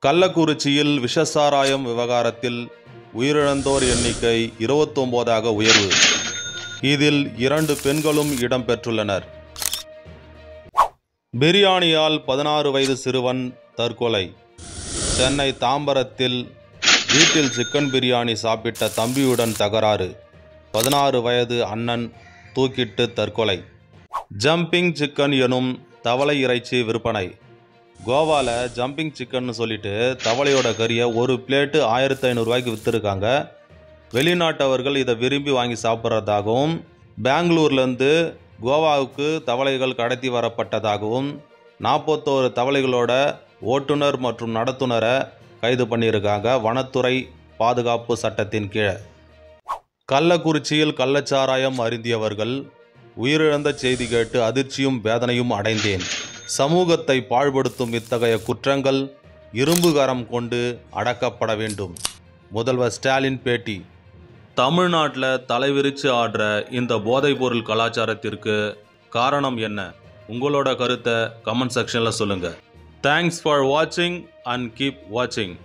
கள்ளக்குறிச்சியில் விஷசாராயம் விவகாரத்தில் உயிரிழந்தோர் எண்ணிக்கை 29ஆக உயர்வு. இதில் 2 பெண்களும் இடம்பெற்றுள்ளனர். பிரியாணியால் 16 வயது சிறுவன் தற்கொலை. சென்னை தாம்பரத்தில் வீட்டில் சிக்கன் பிரியாணி சாப்பிட்ட தம்பியுடன் தகராறு. 16 வயது அண்ணன் தூக்கிட்டு தற்கொலை. ஜம்பிங் சிக்கன் எனும் தவளை இறைச்சி விற்பனை. கோவாவில் ஜம்பிங் சிக்கன் சொல்லிட்டு தவளையோட கறியை ஒரு பிளேட்டு 1500 ரூபாய்க்கு விற்றுருக்காங்க. வெளிநாட்டவர்கள் இதை விரும்பி வாங்கி சாப்பிட்றதாகவும், பெங்களூர்லேருந்து கோவாவுக்கு தவளைகள் கடத்தி வரப்பட்டதாகவும், 41 தவளைகளோட ஓட்டுநர் மற்றும் நடத்துனரை கைது பண்ணியிருக்காங்க வனத்துறை பாதுகாப்பு சட்டத்தின் கீழே. கள்ளக்குறிச்சியில் கள்ளச்சாராயம் அருந்தியவர்கள் உயிரிழந்த செய்தி கேட்டு அதிர்ச்சியும் வேதனையும் அடைந்தேன். சமூகத்தை பாழ்படுத்தும் இத்தகைய குற்றங்கள் இரும்பு கரம் கொண்டு அடக்கப்பட வேண்டும். முதல்வர் ஸ்டாலின் பேட்டி. தமிழ்நாட்டில் தலைவிரிச்சு ஆடுற இந்த போதைப்பொருள் கலாச்சாரத்திற்கு காரணம் என்ன? உங்களோட கருத்தை கமெண்ட் செக்ஷனில் சொல்லுங்கள். தேங்க்ஸ் ஃபார் வாட்சிங் அண்ட் கீப் வாட்சிங்.